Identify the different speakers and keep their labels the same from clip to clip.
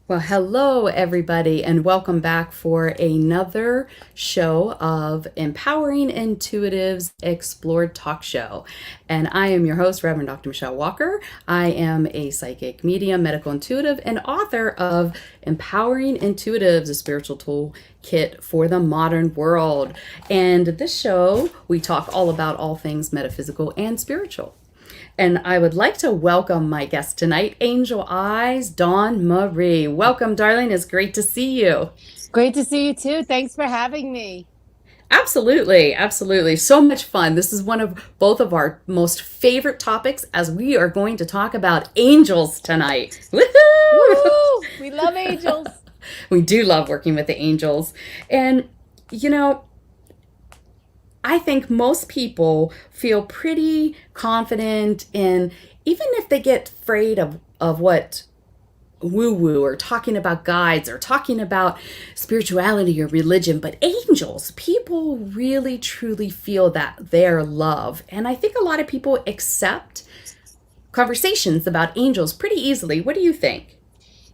Speaker 1: Well, hello, everybody, and welcome back for another show of Empowering Intuitives Explored Talk Show. And I am your host, Reverend Dr. Michelle Walker. I am a psychic medium, medical intuitive, and author of Empowering Intuitives, a spiritual tool kit for the modern world. And this show, we talk all about all things metaphysical and spiritual. And I would like to welcome my guest tonight, Angel Eyes, Dawn Marie. Welcome, darling. It's great to see you.
Speaker 2: Great to see you too. Thanks for having me.
Speaker 1: Absolutely, absolutely. So much fun. This is one of both of our most favorite topics as we are going to talk about angels tonight. Woohoo!
Speaker 2: Woo! We love angels.
Speaker 1: We do love working with the angels. And, you know, I think most people feel pretty confident in, even if they get afraid of what woo woo or talking about guides or talking about spirituality or religion, but angels, people really truly feel that their love. And I think a lot of people accept conversations about angels pretty easily. What do you think?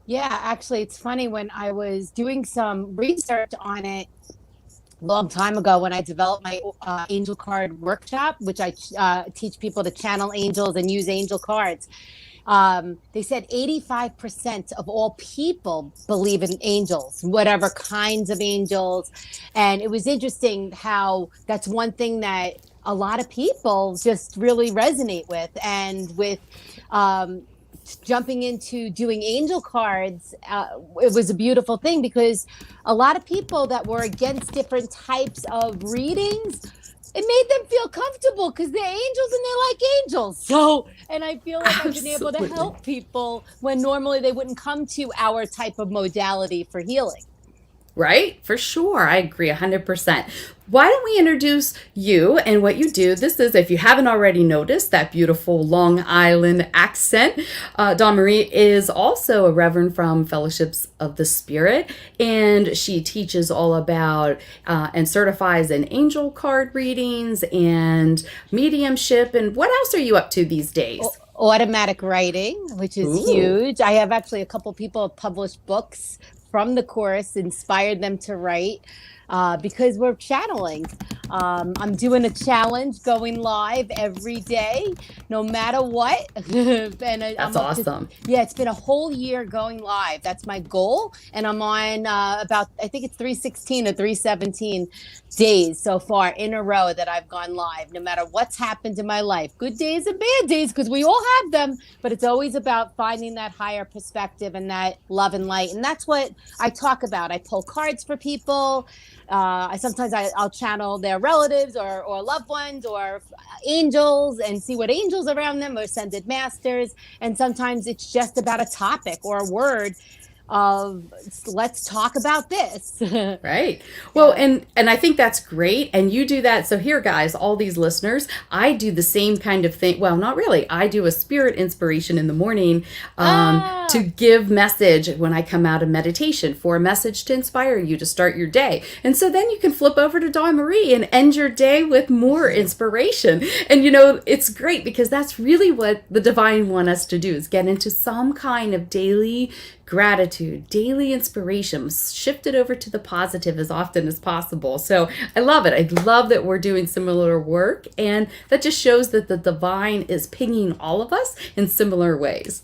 Speaker 2: Yeah, actually, it's funny when I was doing some research on it a long time ago when I developed my angel card workshop, which I teach people to channel angels and use angel cards. They said 85% of all people believe in angels, whatever kinds of angels. And it was interesting how that's one thing that a lot of people just really resonate with. And with um, jumping into doing angel cards, it was a beautiful thing because a lot of people that were against different types of readings, it made them feel comfortable because they're angels and they like angels. So, and I feel like I've been able to
Speaker 1: Absolutely.
Speaker 2: help people when normally they wouldn't come to our type of modality for healing.
Speaker 1: Right? For sure. I agree 100%. Why don't we introduce you and what you do? This is, if you haven't already noticed, that beautiful Long Island accent. Dawn Marie is also a reverend from Fellowships of the Spirit, and she teaches all about and certifies in angel card readings and mediumship. And what else are you up to these days?
Speaker 2: Automatic writing, which is
Speaker 1: Ooh.
Speaker 2: huge. I have actually a couple people have published books from the course, inspired them to write because we're channeling. I'm doing a challenge going live every day, no matter what. And
Speaker 1: That's
Speaker 2: I'm up to,
Speaker 1: awesome.
Speaker 2: yeah, it's been a whole year going live. That's my goal. And I'm on about, I think it's 316 or 317 days so far in a row that I've gone live, no matter what's happened in my life, good days and bad days, because we all have them. But it's always about finding that higher perspective and that love and light. And that's what I talk about. I pull cards for people. I'll channel their relatives or loved ones or angels and see what angels around them or ascended masters. And sometimes it's just about a topic or a word of let's talk about this.
Speaker 1: Right. Well,
Speaker 2: Yeah.
Speaker 1: and I think that's great. And you do that. So here, guys, all these listeners, I do the same kind of thing. Well, not really. I do a spirit inspiration in the morning to
Speaker 2: Ah,
Speaker 1: give message when I come out of meditation for a message to inspire you to start your day. And so then you can flip over to Dawn Marie and end your day with more inspiration. And it's great because that's really what the divine want us to do is get into some kind of daily gratitude, daily inspiration, shift it over to the positive as often as possible. So I love it. I love that we're doing similar work, and that just shows that the divine is pinging all of us in similar ways.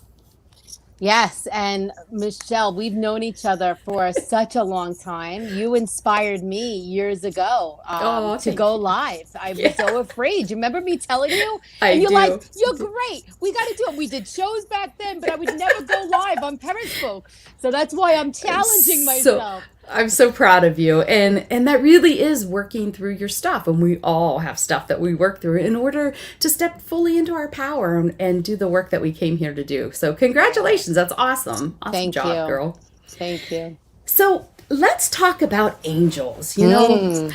Speaker 2: yes. And Michelle, we've known each other for such a long time. You inspired me years ago
Speaker 1: Oh,
Speaker 2: to
Speaker 1: thank
Speaker 2: go
Speaker 1: you.
Speaker 2: live. I was
Speaker 1: Yeah,
Speaker 2: so afraid. You remember me telling you?
Speaker 1: I
Speaker 2: And you're like,
Speaker 1: do.
Speaker 2: you're great. We got to do it. We did shows back then, but I would never go live on Periscope. So that's why I'm
Speaker 1: I'm
Speaker 2: challenging
Speaker 1: so
Speaker 2: myself.
Speaker 1: I'm so proud of you, and that really is working through your stuff, and we all have stuff that we work through in order to step fully into our power and do the work that we came here to do. So
Speaker 2: Yeah.
Speaker 1: congratulations. That's awesome
Speaker 2: Thank
Speaker 1: job,
Speaker 2: you.
Speaker 1: girl.
Speaker 2: Thank you.
Speaker 1: So let's talk about angels.
Speaker 2: Mm.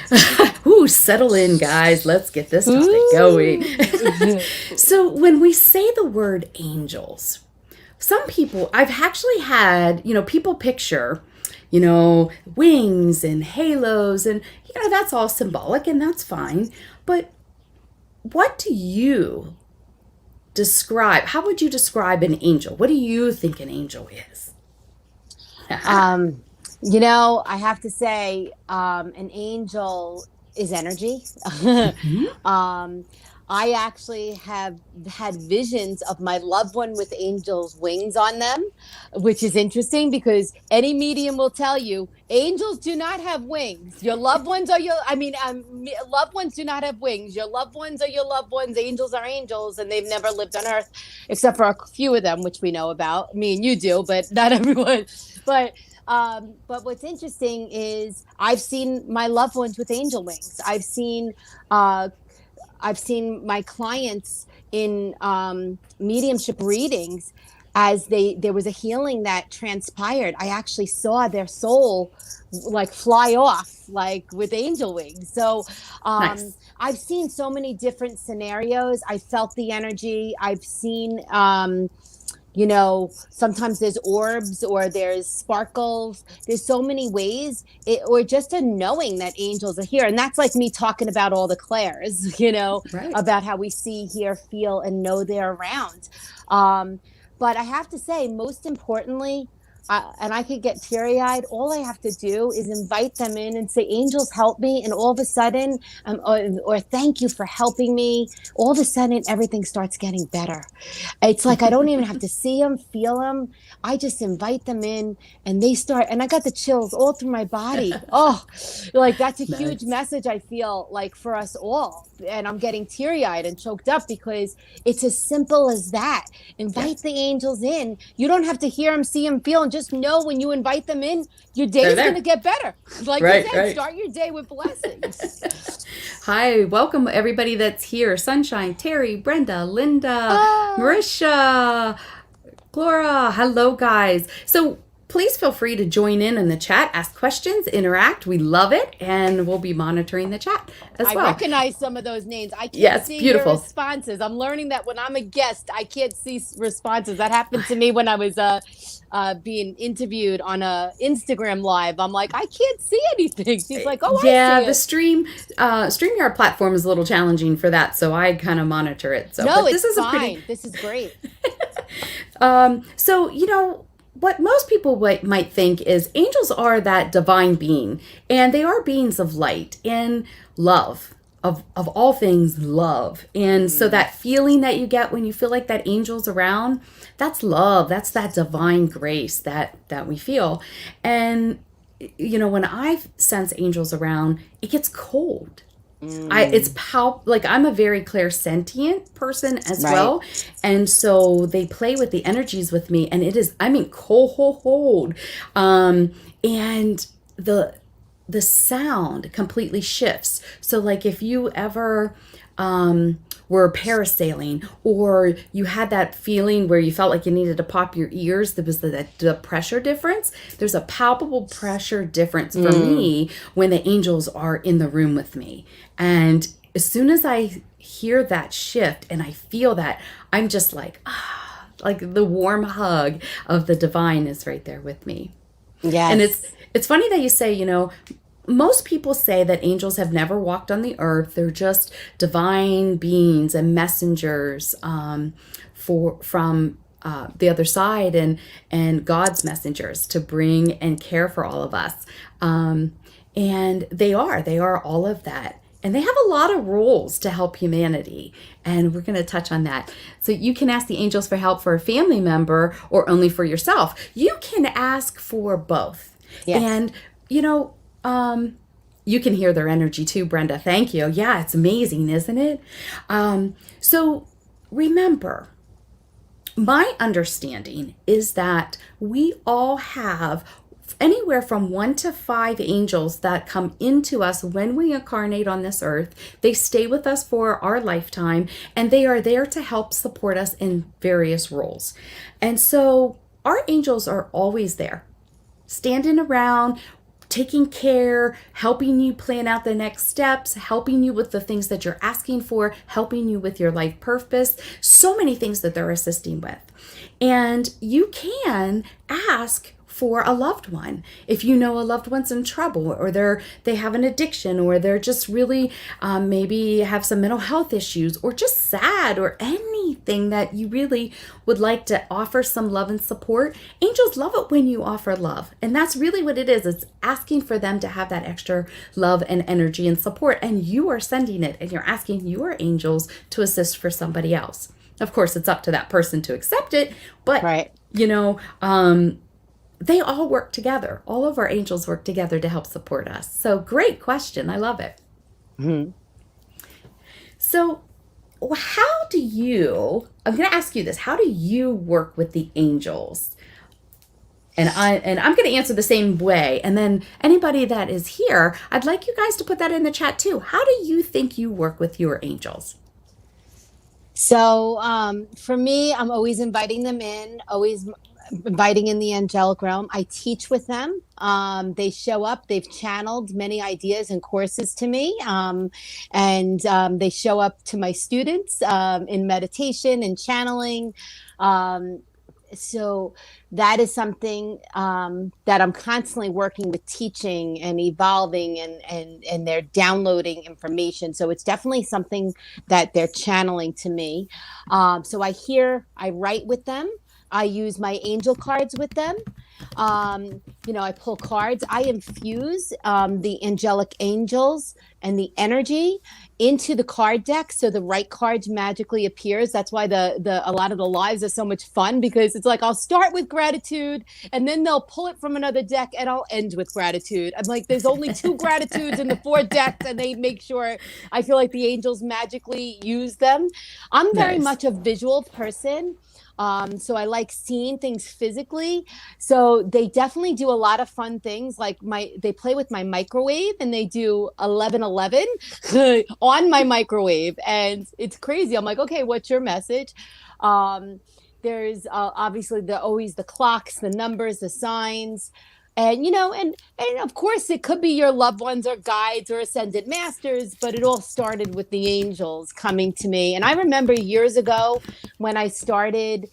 Speaker 1: Ooh, settle in, guys. Let's get this topic going.
Speaker 2: Ooh.
Speaker 1: So when we say the word angels, some people, I've actually had, people picture, wings and halos, and, that's all symbolic and that's fine. But what do you describe? How would you describe an angel? What do you think an angel is?
Speaker 2: Um, I have to say, an angel is energy.
Speaker 1: Mhm.
Speaker 2: um, I actually have had visions of my loved one with angels' wings on them, which is interesting because any medium will tell you angels do not have wings. Your loved ones are loved ones do not have wings. Your loved ones are your loved ones. Angels are angels, and they've never lived on earth except for a few of them, which we know about. Me and you do, but not everyone. But what's interesting is I've seen my loved ones with angel wings. Uh, I've seen my clients in mediumship readings as there was a healing that transpired. I actually saw their soul like fly off like with angel wings. So
Speaker 1: Nice.
Speaker 2: I've seen so many different scenarios. I felt the energy. I've seen sometimes there's orbs or there's sparkles. There's so many ways, or just a knowing that angels are here. And that's like me talking about all the clairs,
Speaker 1: Right.
Speaker 2: about how we see, hear, feel, and know they're around. Um, but I have to say, most importantly, and I could get teary eyed. All I have to do is invite them in and say, "Angels, help me!" And all of a sudden, or "Thank you for helping me." All of a sudden, everything starts getting better. It's like I don't even have to see them, feel them. I just invite them in and they start, and I got the chills all through my body. Oh, like that's a huge
Speaker 1: Nice.
Speaker 2: message, I feel like, for us all. And I'm getting teary eyed and choked up because it's as simple as that. Invite
Speaker 1: Yes.
Speaker 2: the angels in. You don't have to hear them, see them, feel, and just know when you invite them in, your day
Speaker 1: They're
Speaker 2: is going to
Speaker 1: there.
Speaker 2: get better. Like you
Speaker 1: Right,
Speaker 2: said,
Speaker 1: right.
Speaker 2: start your day with blessings.
Speaker 1: Hi, welcome everybody that's here. Sunshine, Terry, Brenda, Linda,
Speaker 2: Ah.
Speaker 1: Marisha, Glora. Hello, guys. So please feel free to join in the chat, ask questions, interact. We love it, and we'll be monitoring the chat as
Speaker 2: I
Speaker 1: well.
Speaker 2: recognize some of those names. I can't
Speaker 1: Yes,
Speaker 2: see your
Speaker 1: beautiful.
Speaker 2: responses. I'm learning that when I'm a guest, I can't see responses. That happened to me when I was being interviewed on a Instagram live. I'm like, I can't see anything. She's like, oh, I
Speaker 1: Yeah,
Speaker 2: see
Speaker 1: the
Speaker 2: it.
Speaker 1: StreamYard platform is a little challenging for that, so I kind of monitor it. So,
Speaker 2: No,
Speaker 1: but this
Speaker 2: it's
Speaker 1: is a pretty
Speaker 2: fine. This is great.
Speaker 1: So, what most people might think is angels are that divine being, and they are beings of light and love, of all things, love. And so,
Speaker 2: Mm,
Speaker 1: that feeling that you get when you feel like that angel's around, that's love. That's that divine grace that we feel. And, when I sense angels around, it gets cold. It's
Speaker 2: mm,
Speaker 1: like I'm a very clairsentient person as
Speaker 2: right.
Speaker 1: well, and so they play with the energies with me, and it is, I mean, cold, and the sound completely shifts. So like if you ever were parasailing, or you had that feeling where you felt like you needed to pop your ears, there was the pressure difference. There's a palpable pressure difference for
Speaker 2: Mm,
Speaker 1: me when the angels are in the room with me. And as soon as I hear that shift and I feel that, I'm just like the warm hug of the divine is right there with me. And
Speaker 2: yes.
Speaker 1: it's funny that you say, most people say that angels have never walked on the earth. They're just divine beings and messengers from the other side, and God's messengers to bring and care for all of us. And they are all of that. And they have a lot of roles to help humanity. And we're going to touch on that. So you can ask the angels for help for a family member or only for yourself. You can ask for both.
Speaker 2: Yes.
Speaker 1: And, you know, you can hear their energy too, Brenda. Thank you. Yeah, it's amazing, isn't it? So remember, my understanding is that we all have anywhere from 1 to 5 angels that come into us when we incarnate on this earth. They stay with us for our lifetime, and they are there to help support us in various roles. And so our angels are always there, standing around, taking care, helping you plan out the next steps, helping you with the things that you're asking for, helping you with your life purpose, so many things that they're assisting with. And you can ask for a loved one. If you know a loved one's in trouble, or they have an addiction, or they're just really maybe have some mental health issues, or just sad, or anything that you really would like to offer some love and support, angels love it when you offer love. And that's really what it is. It's asking for them to have that extra love and energy and support. And you are sending it, and you're asking your angels to assist for somebody else. Of course, it's up to that person to accept it, but
Speaker 2: Right.
Speaker 1: They all work together. All of our angels work together to help support us. So great question. I love it.
Speaker 2: Mm-hmm.
Speaker 1: So I'm going to ask you this, how do you work with the angels? And I'm going to answer the same way. And then anybody that is here, I'd like you guys to put that in the chat too. How do you think you work with your angels?
Speaker 2: So for me, I'm always inviting them in, always inviting in the angelic realm. I teach with them. They show up. They've channeled many ideas and courses to me. And they show up to my students in meditation and channeling. So that is something that I'm constantly working with, teaching and evolving, and they're downloading information. So it's definitely something that they're channeling to me. So I write with them. I use my angel cards with them. I pull cards. I infuse the angelic angels and the energy into the card deck, so the right cards magically appears. That's why a lot of the lives are so much fun, because it's like I'll start with gratitude, and then they'll pull it from another deck, and I'll end with gratitude. I'm like, there's only 2 gratitudes in the 4 decks, and they make sure I feel like the angels magically use them. I'm very
Speaker 1: Nice.
Speaker 2: much a visual person. So I like seeing things physically. So they definitely do a lot of fun things. Like they play with my microwave, and they do 11:11 on my microwave, and it's crazy. I'm like, okay, what's your message? There's obviously always the clocks, the numbers, the signs. And of course it could be your loved ones or guides or ascended masters, but it all started with the angels coming to me. And I remember years ago when I started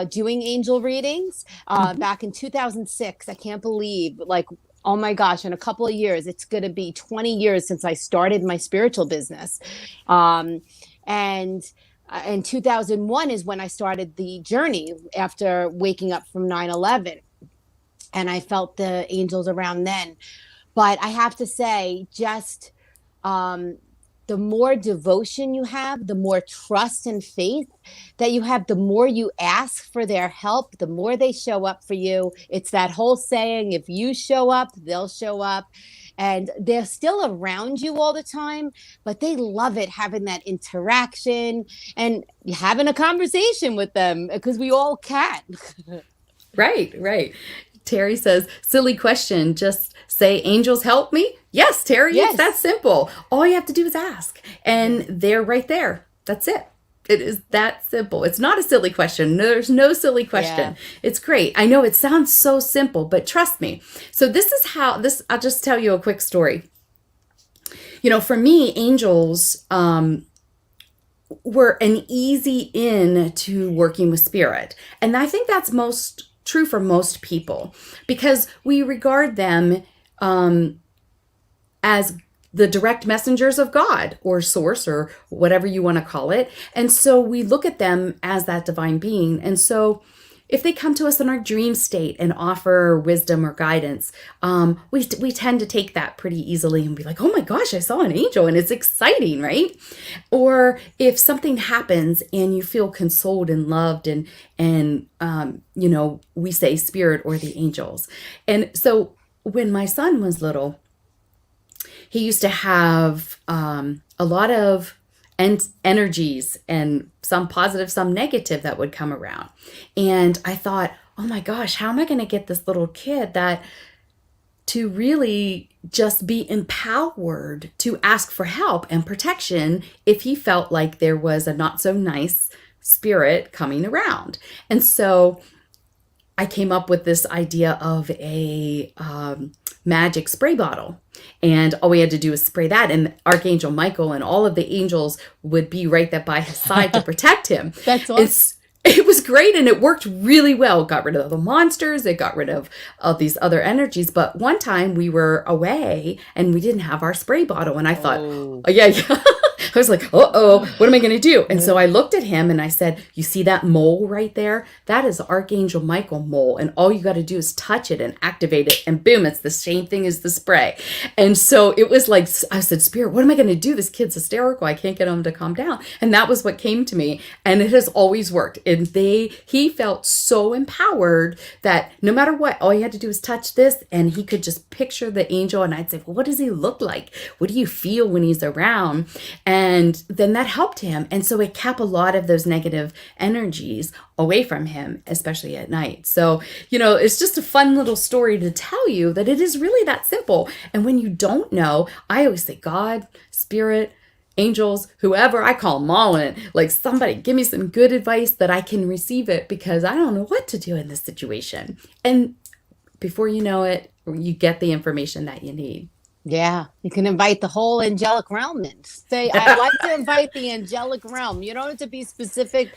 Speaker 2: doing angel readings back in 2006. I can't believe, like, oh my gosh, in a couple of years, it's going to be 20 years since I started my spiritual business. And in 2001 is when I started the journey after waking up from 9/11. And I felt the angels around then. But I have to say, just the more devotion you have, the more trust and faith that you have, the more you ask for their help, the more they show up for you. It's that whole saying, if you show up, they'll show up. And they're still around you all the time, but they love it, having that interaction and having a conversation with them, because we all can.
Speaker 1: Right, right. Terry says, silly question. Just say, angels help me. Yes, Terry, it's that
Speaker 2: Yes.
Speaker 1: simple. All you have to do is ask, and they're right there. That's it. It is that simple. It's not a silly question. There's no silly question.
Speaker 2: Yeah.
Speaker 1: It's great. I know it sounds so simple, but trust me. So I'll just tell you a quick story. For me, angels were an easy in to working with spirit. And I think that's most true for most people, because we regard them as the direct messengers of God or source or whatever you want to call it. And so we look at them as that divine being. And so if they come to us in our dream state and offer wisdom or guidance, we tend to take that pretty easily and be like, oh my gosh, I saw an angel, and it's exciting, right? Or if something happens and you feel consoled and loved, and we say spirit or the angels. And so when my son was little, he used to have a lot of energies, and some positive, some negative, that would come around. And I thought, oh my gosh, how am I going to get this little kid to really just be empowered to ask for help and protection if he felt like there was a not so nice spirit coming around? And so I came up with this idea of a magic spray bottle. And all we had to do was spray that, and Archangel Michael and all of the angels would be right there by his side to protect him.
Speaker 2: That's awesome.
Speaker 1: It was great and it worked really well. It got rid of the monsters. It got rid of these other energies. But one time we were away and we didn't have our spray bottle. And I thought,
Speaker 2: Oh.
Speaker 1: oh, yeah, yeah. I was like, uh-oh, what am I going to do? And so I looked at him and I said, you see that mole right there? That is Archangel Michael mole. And all you got to do is touch it and activate it. And boom, it's the same thing as the spray. And so it was like, I said, Spirit, what am I going to do? This kid's hysterical. I can't get him to calm down. And that was what came to me. And it has always worked. And he felt so empowered that no matter what, all he had to do was touch this and he could just picture the angel. And I'd say, well, what does he look like? What do you feel when he's around? And then that helped him. And so it kept a lot of those negative energies away from him, especially at night. So, it's just a fun little story to tell you that it is really that simple. And when you don't know, I always say, God, Spirit, angels, whoever, I call them all in. Like, somebody give me some good advice that I can receive it, because I don't know what to do in this situation. And before you know it, you get the information that you need.
Speaker 2: Yeah, you can invite the whole angelic realm in. Say, I'd like to invite the angelic realm. You don't have to be specific.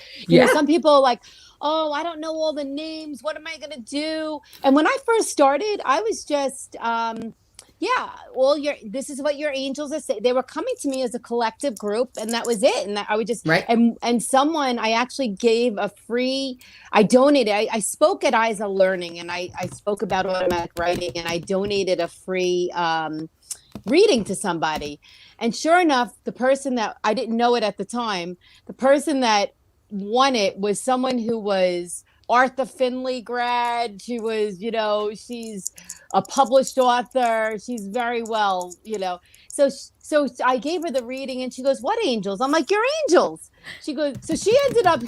Speaker 2: Some people are like, oh, I don't know all the names. What am I going to do? And when I first started, I was just, this is what your angels are saying. They were coming to me as a collective group, and that was it. And I would just,
Speaker 1: right.
Speaker 2: And someone, I actually gave a free, I donated, I spoke at Isa Learning, and I spoke about automatic writing, and I donated a free, reading to somebody. And sure enough, the person that, I didn't know it at the time, the person that won it was someone who was Arthur Finley grad. She was, she's a published author. She's very well, So I gave her the reading, and she goes, "What angels?" I'm like, "Your angels." She goes, so she ended up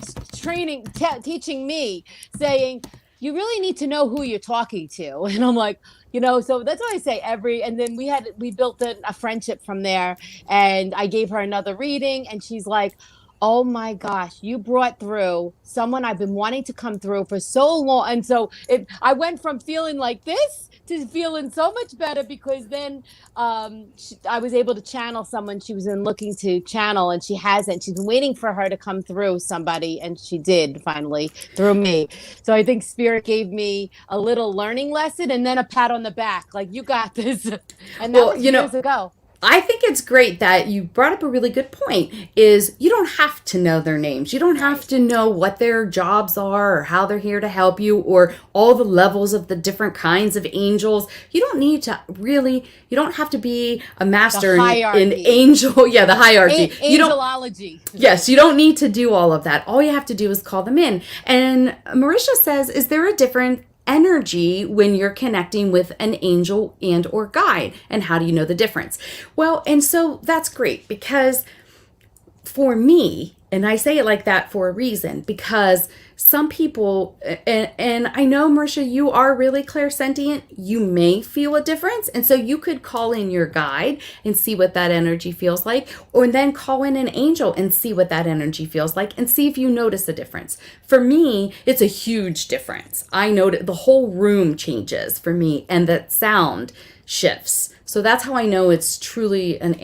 Speaker 2: teaching me, saying, you really need to know who you're talking to. And I'm like, so that's why I say and then we built a friendship from there. And I gave her another reading, and she's like, oh my gosh, you brought through someone I've been wanting to come through for so long. And so I went from feeling like this to feeling so much better, because then I was able to channel someone she was looking to channel, and she hasn't. She's been waiting for her to come through somebody, and she did finally through me. So I think Spirit gave me a little learning lesson, and then a pat on the back, like, you got this. And that was years ago.
Speaker 1: I think it's great that you brought up a really good point, is you don't have to know their names. You don't have to know what their jobs are or how they're here to help you, or all the levels of the different kinds of angels. You don't need to you don't have to be a master in angel. The hierarchy.
Speaker 2: Angelology.
Speaker 1: Yes, you don't need to do all of that. All you have to do is call them in. And Marisha says, is there a different energy when you're connecting with an angel and or guide, and how do you know the difference? Well, and so that's great, because for me, and I say it like that for a reason, because some people, and I know, Marisha, you are really clairsentient, you may feel a difference. And so you could call in your guide and see what that energy feels like, or then call in an angel and see what that energy feels like, and see if you notice a difference. For me, it's a huge difference. I notice the whole room changes for me, and that sound shifts. So that's how I know it's truly an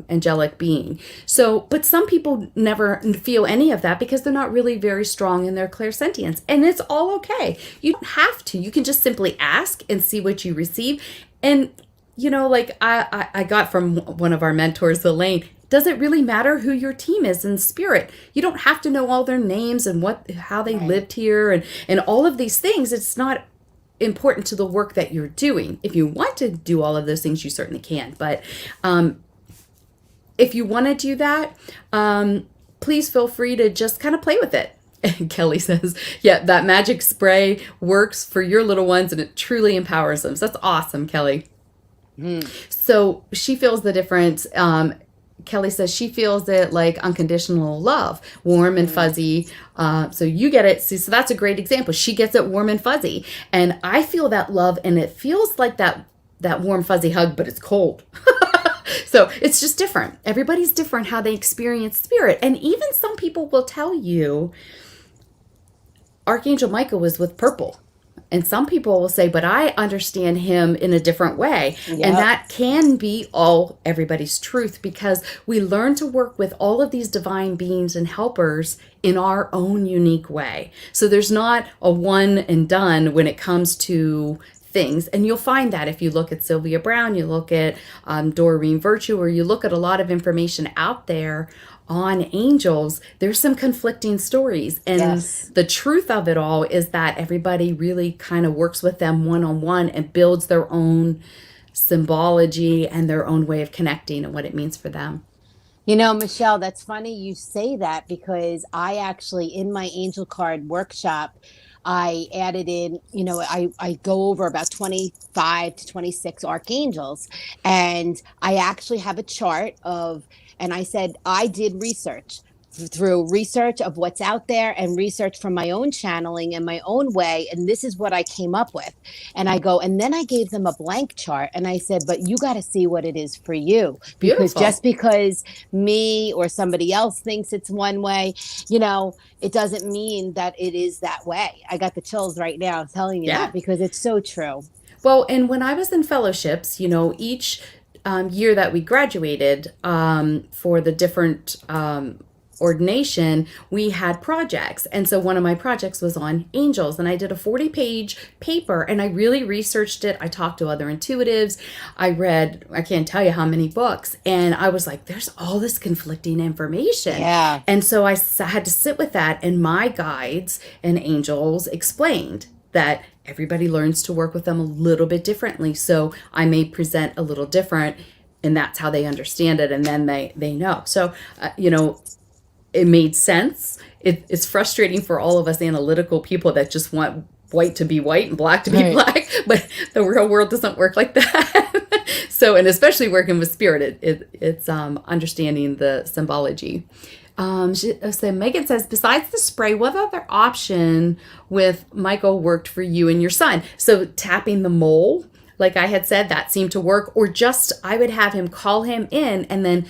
Speaker 1: angelic being. So, but some people never feel any of that, because they're not really very strong in their clairsentience. And it's all okay. You don't have to. You can just simply ask and see what you receive. And, like I got from one of our mentors, Elaine, does it really matter who your team is in spirit? You don't have to know all their names and how they lived here and all of these things. It's not important to the work that you're doing. If you want to do all of those things, you certainly can. But if you want to do that, please feel free to just kind of play with it. And Kelly says, yeah, that magic spray works for your little ones, and it truly empowers them. So that's awesome, Kelly. So she feels the difference. Kelly says she feels it like unconditional love, warm and fuzzy. So you get it. See, so that's a great example. She gets it warm and fuzzy. And I feel that love, and it feels like that warm, fuzzy hug, but it's cold. So it's just different. Everybody's different how they experience spirit. And even some people will tell you Archangel Michael was with purple. And some people will say, but I understand him in a different way. And
Speaker 2: Yep.
Speaker 1: that can be all everybody's truth, because we learn to work with all of these divine beings and helpers in our own unique way. So there's not a one and done when it comes to things. And you'll find that if you look at Sylvia Brown, you look at Doreen Virtue, or you look at a lot of information out there on angels, there's some conflicting stories. And
Speaker 2: Yes.
Speaker 1: the truth of it all is that everybody really kind of works with them one-on-one and builds their own symbology and their own way of connecting and what it means for them.
Speaker 2: Michelle, that's funny you say that because I actually, in my angel card workshop, I added in, I go over about 25 to 26 archangels. And I actually have a chart and I said, I did research through research of what's out there and research from my own channeling and my own way. And this is what I came up with. And I go, and then I gave them a blank chart and I said, but you got to see what it is for you. Because
Speaker 1: Beautiful.
Speaker 2: just because me or somebody else thinks it's one way, it doesn't mean that it is that way. I got the chills right now telling you
Speaker 1: Yeah.
Speaker 2: that because it's so true.
Speaker 1: Well, and when I was in fellowships, each year that we graduated, for the different ordination, we had projects. And so one of my projects was on angels, and I did a 40-page paper, and I really researched it. I talked to other intuitives. I read, I can't tell you how many books, and I was like, there's all this conflicting information.
Speaker 2: Yeah.
Speaker 1: And so I had to sit with that, and my guides and angels explained that everybody learns to work with them a little bit differently. So I may present a little different, and that's how they understand it, and then they know. So, it made sense. It's frustrating for all of us analytical people that just want white to be white and black to be
Speaker 2: Right.
Speaker 1: black, but the real world doesn't work like that. So, and especially working with spirit, it's understanding the symbology. So Megan says, besides the spray, what other option with Michael worked for you and your son? So tapping the mole, like I had said, that seemed to work. Or just, I would have him call him in, and then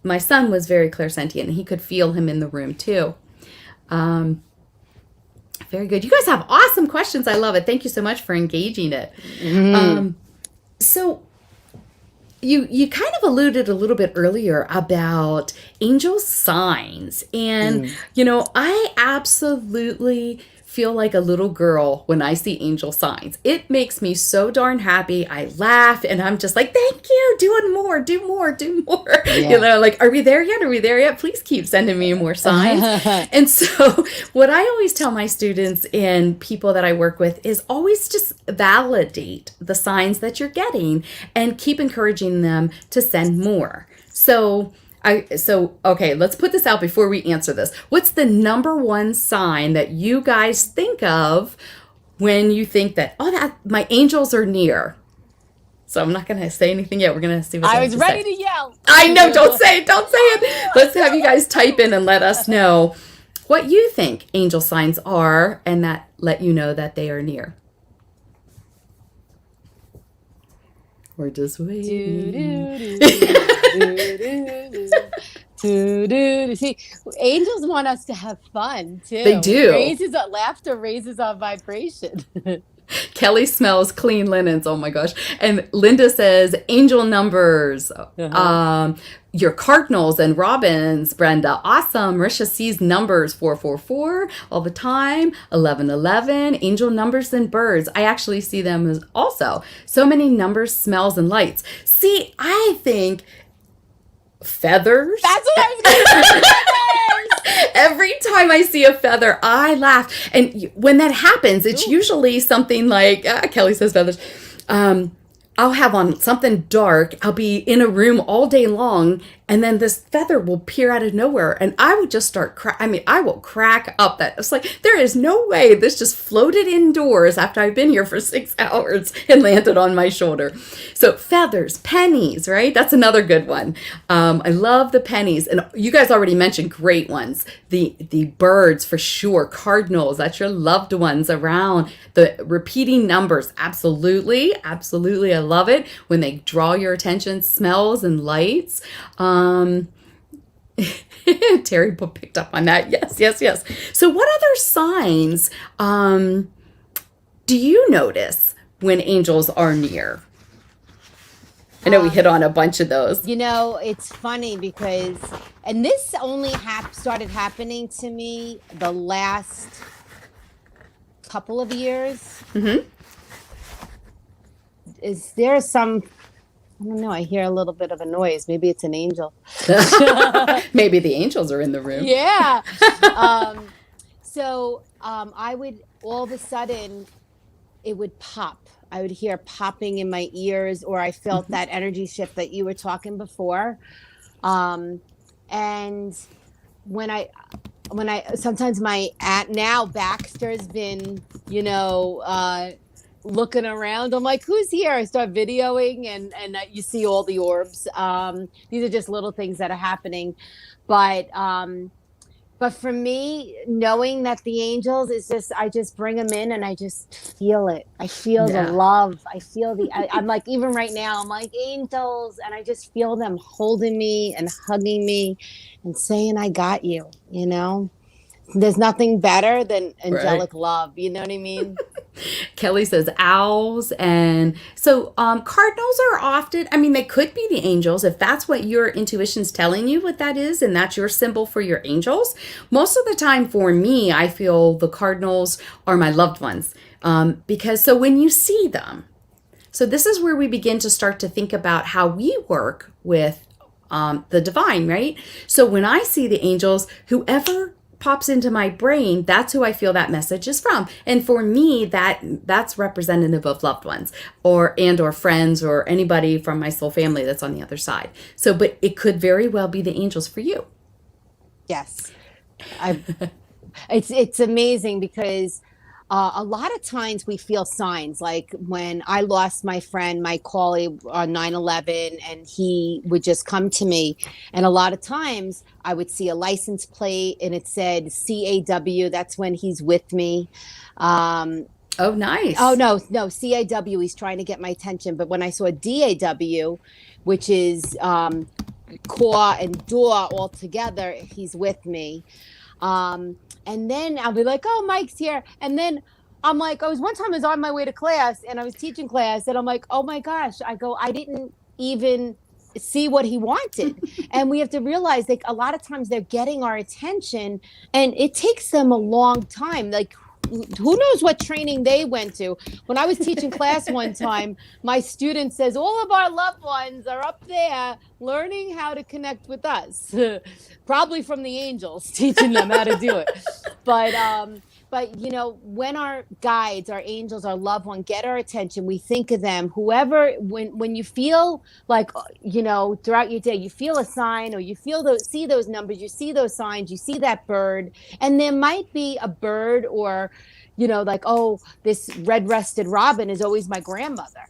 Speaker 1: my son was very clairsentient, and he could feel him in the room too. Very good. You guys have awesome questions. I love it. Thank you so much for engaging it. So you kind of alluded a little bit earlier about angel signs. And, I absolutely feel like a little girl when I see angel signs. It makes me so darn happy. I laugh and I'm just like, thank you, doing more, do more, do more.
Speaker 2: Yeah.
Speaker 1: Like, are we there yet? Are we there yet? Please keep sending me more signs. And so what I always tell my students and people that I work with is always just validate the signs that you're getting and keep encouraging them to send more. So okay, let's put this out before we answer this. What's the number one sign that you guys think of when you think that, that my angels are near? So I'm not going to say anything yet. We're going to see what
Speaker 2: I
Speaker 1: they
Speaker 2: was
Speaker 1: have to
Speaker 2: ready
Speaker 1: say.
Speaker 2: to yell.
Speaker 1: I know, don't say it. Let's have you guys type in and let us know what you think angel signs are, and that let you know that they are near. We're just waiting.
Speaker 2: See, angels want us to have fun too.
Speaker 1: They do.
Speaker 2: Laughter raises our vibration.
Speaker 1: Kelly smells clean linens. Oh my gosh. And Linda says angel numbers. Your cardinals and robins, Brenda. Awesome. Marisha sees numbers 444 all the time. 1111. Angel numbers and birds. I actually see them as also. So many numbers, smells, and lights. See, I think feathers.
Speaker 2: That's what I was going to say.
Speaker 1: Every time I see a feather, I laugh. And when that happens, it's usually something like, Kelly says feathers. I'll have on something dark. I'll be in a room all day long, and then this feather will appear out of nowhere, and I would just start I will crack up. That it's like, there is no way this just floated indoors after I've been here for 6 hours and landed on my shoulder. So feathers, pennies, right? That's another good one. I love the pennies, and you guys already mentioned great ones. The birds for sure, cardinals. That's your loved ones around. The repeating numbers, absolutely. I love it when they draw your attention. Smells and lights. Terry picked up on that. Yes. So what other signs do you notice when angels are near? I know we hit on a bunch of those.
Speaker 2: It's funny because, and this only started happening to me the last couple of years.
Speaker 1: Mm-hmm.
Speaker 2: Is there some, I don't know, I hear a little bit of a noise. Maybe it's an angel.
Speaker 1: Maybe the angels are in the room.
Speaker 2: Yeah. I would all of a sudden, it would pop. I would hear popping in my ears, or I felt that energy shift that you were talking before. And when I sometimes my at now Baxter's been, looking around. I'm like, who's here? I start videoing, and you see all the orbs. These are just little things that are happening, but for me, knowing that the angels is just, I just bring them in and I just feel it. I feel the love. I feel I'm like, even right now, I'm like, angels. And I just feel them holding me and hugging me and saying, I got you, There's nothing better than angelic love. You know what I mean?
Speaker 1: Kelly says owls. And so cardinals are often, I mean, they could be the angels if that's what your intuition's telling you what that is, and that's your symbol for your angels. Most of the time for me, I feel the cardinals are my loved ones. Because so when you see them, so this is where we begin to start to think about how we work with the divine, right? So when I see the angels, whoever pops into my brain, that's who I feel that message is from. And for me, that's representative of loved ones or friends or anybody from my soul family that's on the other side. So, but it could very well be the angels for you.
Speaker 2: Yes. It's amazing because a lot of times we feel signs, like when I lost my friend, my colleague on 9/11, and he would just come to me. And a lot of times I would see a license plate and it said CAW. That's when he's with me.
Speaker 1: Oh, nice.
Speaker 2: Oh, no, CAW. He's trying to get my attention. But when I saw DAW, which is core and door all together, he's with me. And then I'll be like, oh, Mike's here. And then I'm like, one time I was on my way to class and I was teaching class and I'm like, oh my gosh, I didn't even see what he wanted. And we have to realize, like, a lot of times they're getting our attention and it takes them a long time. Like, who knows what training they went to. When I was teaching class one time, my student says, all of our loved ones are up there learning how to connect with us. Probably from the angels, teaching them how to do it. But when our guides, our angels, our loved one get our attention, we think of them. Whoever, when you feel like, throughout your day, you feel a sign or you see those numbers, you see those signs, you see that bird, and there might be a bird or, like, oh, this red-breasted robin is always my grandmother,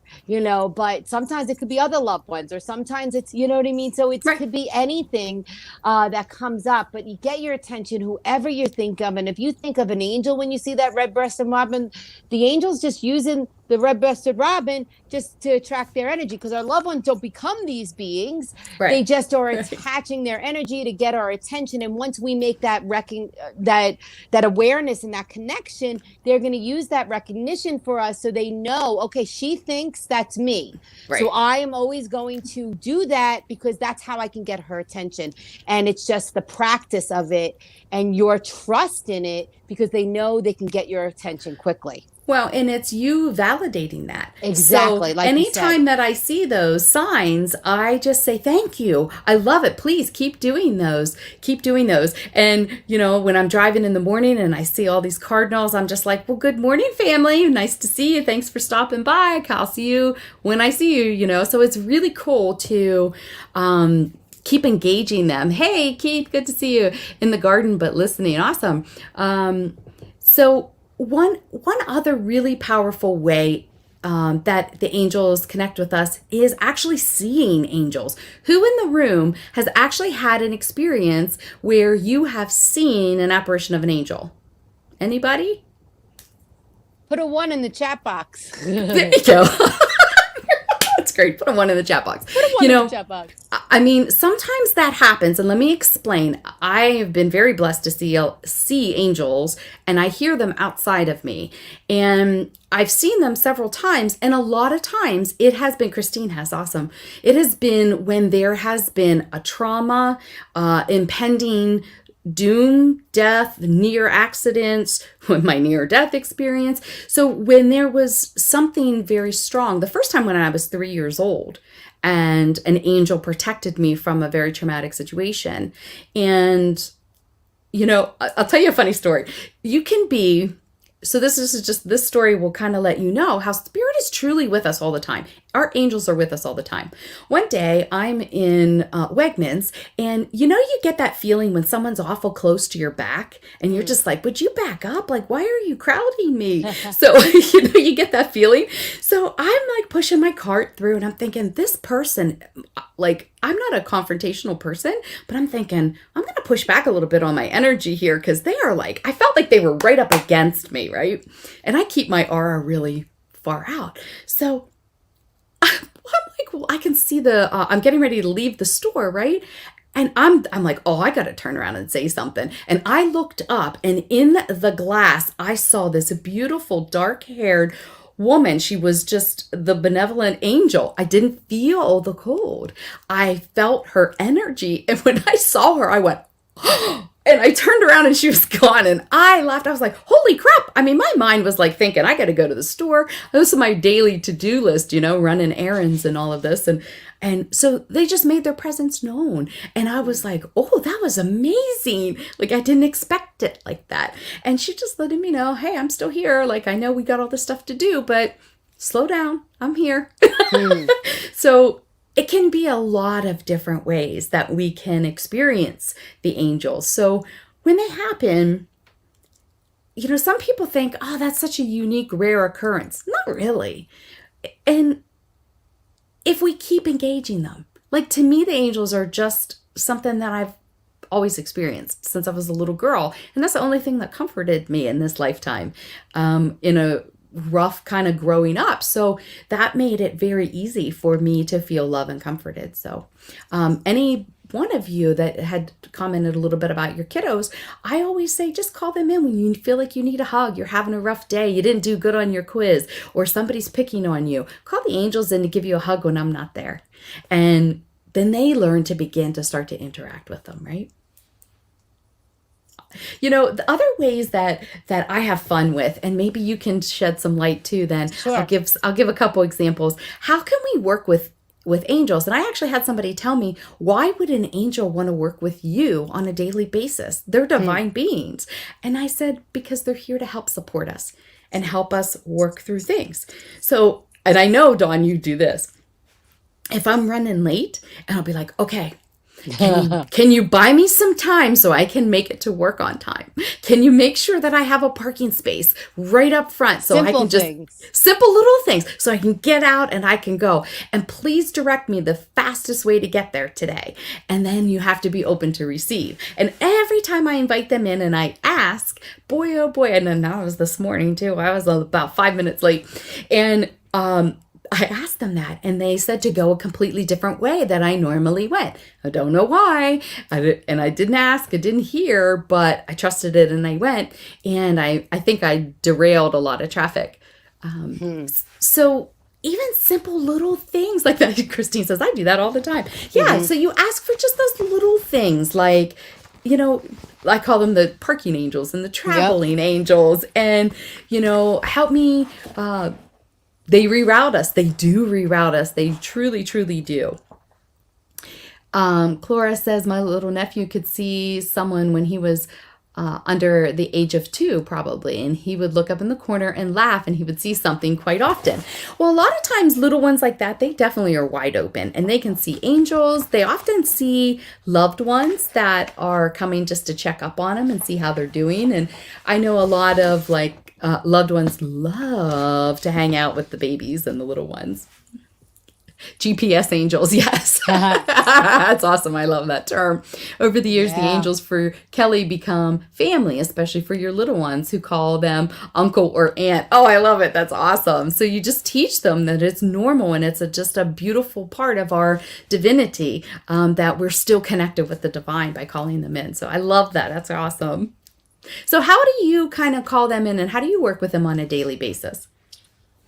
Speaker 2: but sometimes it could be other loved ones, or sometimes it's, you know what I mean? So it could be anything that comes up, but you get your attention, whoever you think of. And if you think of an angel when you see that red-breasted robin, the angel's just using the red-breasted robin just to attract their energy, because our loved ones don't become these beings. Right. They just are attaching their energy to get our attention. And once we make that that awareness and that connection, they're going to use that recognition for us, so they know, okay, she thinks that's me. Right. So I am always going to do that because that's how I can get her attention. And it's just the practice of it and your trust in it, because they know they can get your attention quickly.
Speaker 1: Well, and it's you validating that.
Speaker 2: Exactly.
Speaker 1: So like anytime that I see those signs, I just say, thank you. I love it. Please keep doing those. Keep doing those. And, when I'm driving in the morning and I see all these cardinals, I'm just like, well, good morning, family. Nice to see you. Thanks for stopping by. I'll see you when I see you, So it's really cool to keep engaging them. Hey, Keith, good to see you in the garden, but listening. Awesome. So one other really powerful way that the angels connect with us is actually seeing angels. Who in the room has actually had an experience where you have seen an apparition of an angel? Anybody?
Speaker 2: Put a 1 in the chat box.
Speaker 1: There you go. That's great. Put a one in the chat box.
Speaker 2: Put a
Speaker 1: You
Speaker 2: one in the
Speaker 1: know,
Speaker 2: chat box.
Speaker 1: I mean, sometimes that happens, and let me explain. I have been very blessed to see angels, and I hear them outside of me, and I've seen them several times, and a lot of times it has been Christine has awesome. It has been when there has been a trauma, impending doom, death, near accidents, my near death experience. So when there was something very strong, the first time when I was 3 years old, and an angel protected me from a very traumatic situation. And, I'll tell you a funny story. You can be, so this story will kind of let you know how spirit is truly with us all the time. Our angels are with us all the time. One day I'm in Wegmans, and you get that feeling when someone's awful close to your back and you're just like, would you back up? Like, why are you crowding me? So, you get that feeling. So I'm like pushing my cart through and I'm thinking, this person, like, I'm not a confrontational person, but I'm thinking, I'm going to push back a little bit on my energy here because they are like, I felt like they were right up against me, right? And I keep my aura really far out. So I'm like, well, I can see I'm getting ready to leave the store, right? And I'm like, oh, I got to turn around and say something. And I looked up, and in the glass, I saw this beautiful dark-haired woman. She was just the benevolent angel. I didn't feel the cold. I felt her energy. And when I saw her, I went, and I turned around and she was gone, and I laughed. I was like, holy crap. I mean, my mind was like thinking, I got to go to the store. This is my daily to-do list, running errands and all of this. And so they just made their presence known. And I was like, oh, that was amazing. Like, I didn't expect it like that. And she just letting me know, hey, I'm still here. Like, I know we got all this stuff to do, but slow down. I'm here. So it can be a lot of different ways that we can experience the angels. So when they happen, some people think, oh, that's such a unique, rare occurrence. Not really. And if we keep engaging them, like, to me, the angels are just something that I've always experienced since I was a little girl. And that's the only thing that comforted me in this lifetime, in a rough kind of growing up. So that made it very easy for me to feel love and comforted. So any one of you that had commented a little bit about your kiddos, I always say, just call them in when you feel like you need a hug, you're having a rough day, you didn't do good on your quiz, or somebody's picking on you. Call the angels in to give you a hug when I'm not there. And then they learn to begin to start to interact with them, right? The other ways that I have fun with, and maybe you can shed some light too, then
Speaker 2: Sure.
Speaker 1: I'll give a couple examples. How can we work with angels? And I actually had somebody tell me, why would an angel want to work with you on a daily basis? They're divine beings. And I said, because they're here to help support us and help us work through things. So, and I know, Dawn, you do this. If I'm running late, and I'll be like, okay, can you buy me some time so I can make it to work on time? Can you make sure that I have a parking space right up front so I can just simple little things so I can get out and I can go? And please direct me the fastest way to get there today. And then you have to be open to receive. And every time I invite them in and I ask, boy, oh boy, and then that was this morning too. I was about 5 minutes late. And I asked them that, and they said to go a completely different way than I normally went. I don't know why. I didn't ask, I didn't hear, but I trusted it and I went. And I think I derailed a lot of traffic. So even simple little things like that, Christine says, I do that all the time. Yeah, so you ask for just those little things like, I call them the parking angels and the traveling angels, and, help me. They reroute us. They do reroute us. They truly, truly do. Clara says, my little nephew could see someone when he was under the age of 2, probably, and he would look up in the corner and laugh, and he would see something quite often. Well, a lot of times little ones like that, they definitely are wide open, and they can see angels. They often see loved ones that are coming just to check up on them and see how they're doing. And I know a lot of loved ones love to hang out with the babies and the little ones. GPS angels, yes. That's awesome. I love that term. Over the years, the
Speaker 2: Yeah.
Speaker 1: angels for Kelly become family, especially for your little ones who call them uncle or aunt. Oh, I love it. That's awesome. So you just teach them that it's normal and it's just a beautiful part of our divinity, that we're still connected with the divine by calling them in. So I love that. That's awesome. So how do you kind of call them in and how do you work with them on a daily basis?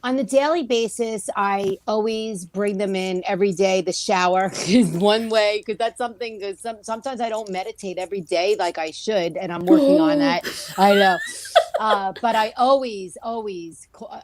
Speaker 2: On a daily basis, I always bring them in every day. The shower is one way because that's something. Because sometimes I don't meditate every day like I should, and I'm working on that. I know, but I always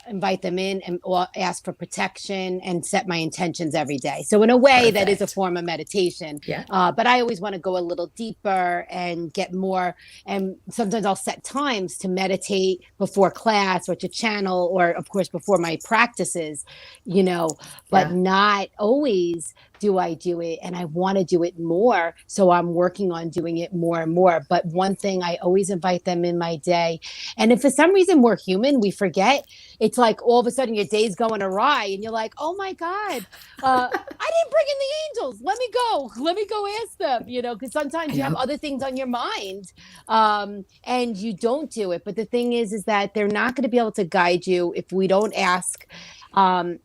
Speaker 2: invite them in and ask for protection and set my intentions every day. So in a way, that is a
Speaker 1: Perfect.
Speaker 2: form of meditation.
Speaker 1: Yeah.
Speaker 2: But I always want to go a little deeper and get more. And sometimes I'll set times to meditate before class or to channel, or of course before my practices, but
Speaker 1: Yeah.
Speaker 2: not always do I do it, and I want to do it more. So I'm working on doing it more and more. But one thing, I always invite them in my day. And if for some reason we're human, we forget, it's like all of a sudden your day's going awry and you're like, oh my God, I didn't bring in the angels. Let me go ask them, because
Speaker 1: I
Speaker 2: sometimes you have
Speaker 1: know.
Speaker 2: other things on your mind, and you don't do it. But the thing is that they're not going to be able to guide you if we don't um,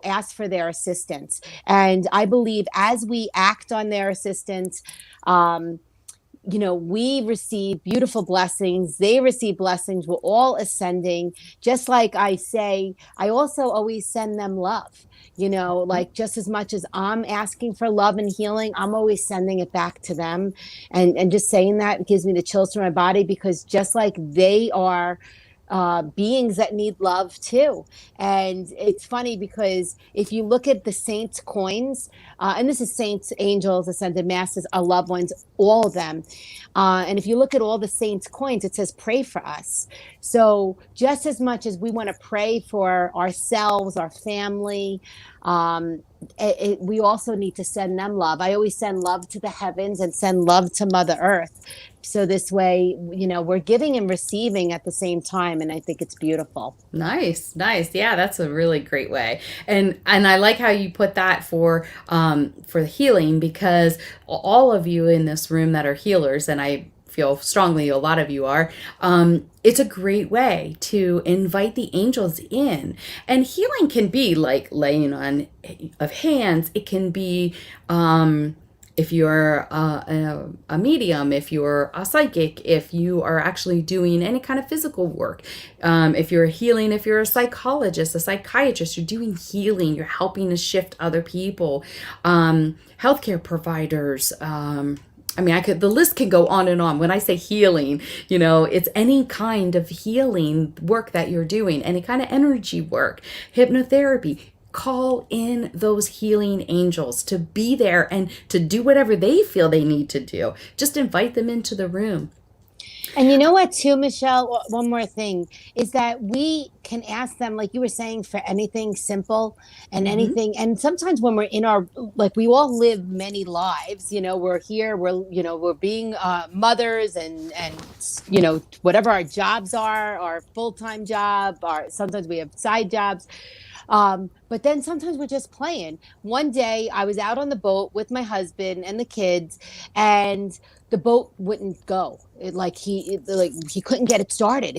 Speaker 2: ask for their assistance. And I believe as we act on their assistance, um, we receive beautiful blessings. They receive blessings. We're all ascending. Just like I say, I also always send them love. Like just as much as I'm asking for love and healing, I'm always sending it back to them. And just saying that gives me the chills through my body, because just like they are beings that need love too. And it's funny because if you look at the saints' coins, and this is saints, angels, ascended masters, our loved ones, all of them. And if you look at all the saints' coins, it says pray for us. So just as much as we want to pray for ourselves, our family, we also need to send them love. I always send love to the heavens and send love to Mother Earth. So this way, we're giving and receiving at the same time. And I think it's beautiful.
Speaker 1: Nice, nice. Yeah, that's a really great way. And I like how you put that for the healing, because all of you in this room that are healers, and I feel strongly a lot of you are, it's a great way to invite the angels in. And healing can be like laying on of hands. It can be if you're a medium, if you're a psychic, if you are actually doing any kind of physical work, if you're healing, if you're a psychologist, a psychiatrist, you're doing healing, you're helping to shift other people, healthcare providers. The list can go on and on. When I say healing, it's any kind of healing work that you're doing, any kind of energy work, hypnotherapy. Call in those healing angels to be there and to do whatever they feel they need to do. Just invite them into the room.
Speaker 2: And you know what, too, Michelle? One more thing is that we can ask them, like you were saying, for anything simple and
Speaker 1: Mm-hmm.
Speaker 2: anything. And sometimes when we're in our, like, we all live many lives. We're here, we're being mothers, and whatever our jobs are, our full time job, or sometimes we have side jobs. But then sometimes we're just playing. One day I was out on the boat with my husband and the kids, and the boat wouldn't go. He couldn't get it started.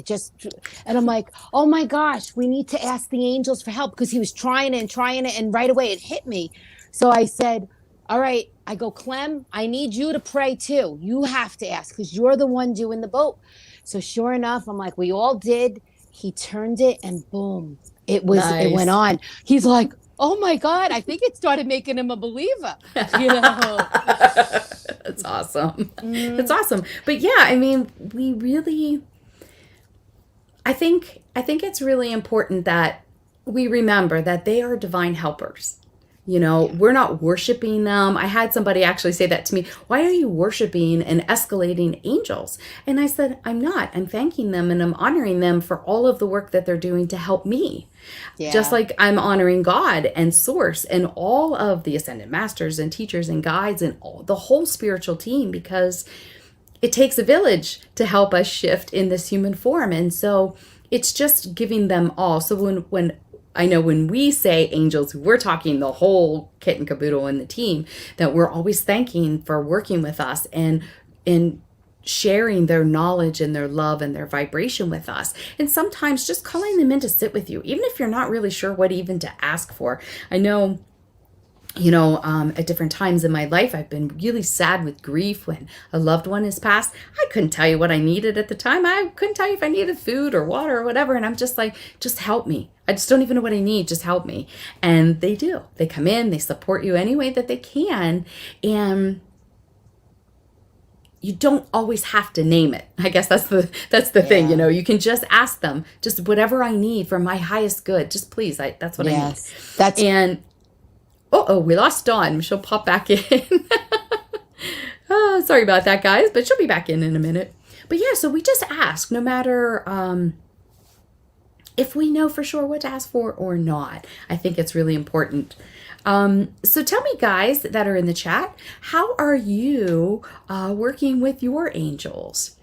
Speaker 2: And I'm like, oh my gosh, we need to ask the angels for help, because he was trying it, and right away it hit me. So I said, all right, I go, Clem, I need you to pray too. You have to ask, because you're the one doing the boat. So sure enough, I'm like, we all did. He turned it, and boom, it went
Speaker 1: Nice.
Speaker 2: on. He's like, oh my God, I think it started making him a believer, you know.
Speaker 1: That's awesome. It's
Speaker 2: Mm,
Speaker 1: awesome. But yeah, we really I think it's really important that we remember that they are divine helpers.
Speaker 2: yeah.
Speaker 1: We're not worshiping them. I had somebody actually say that to me. Why are you worshiping and escalating angels? And I said, I'm not. I'm thanking them and I'm honoring them for all of the work that they're doing to help me. Just
Speaker 2: Yeah.
Speaker 1: like I'm honoring God and Source and all of the ascended masters and teachers and guides and the whole spiritual team, because it takes a village to help us shift in this human form. And so it's just giving them all. So when I know when we say angels, we're talking the whole kit and caboodle in the team, that we're always thanking for working with us and sharing their knowledge and their love and their vibration with us. And sometimes just calling them in to sit with you, even if you're not really sure what even to ask for. I know, at different times in my life, I've been really sad with grief when a loved one has passed. I couldn't tell you what I needed at the time. I couldn't tell you if I needed food or water or whatever. And I'm just like, just help me. I just don't even know what I need. Just help me. And they do. They come in, they support you any way that they can. And you don't always have to name it. I guess that's the thing,
Speaker 2: Yeah.
Speaker 1: you can just ask them, just whatever I need for my highest good. Just please, that's what I need.
Speaker 2: Yes. That's
Speaker 1: And oh, we lost Dawn. She'll pop back in. Oh, sorry about that, guys, but she'll be back in a minute. But yeah, so we just ask, no matter if we know for sure what to ask for or not. I think it's really important. So tell me, guys that are in the chat, how are you working with your angels?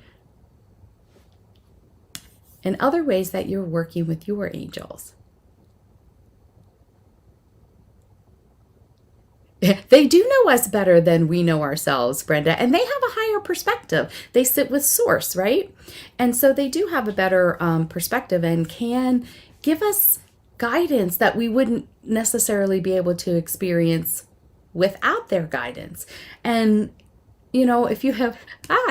Speaker 1: And other ways that you're working with your angels. They do know us better than we know ourselves, Brenda, and they have a higher perspective. They sit with source, right? And so they do have a better perspective and can give us guidance that we wouldn't necessarily be able to experience without their guidance. And if you have,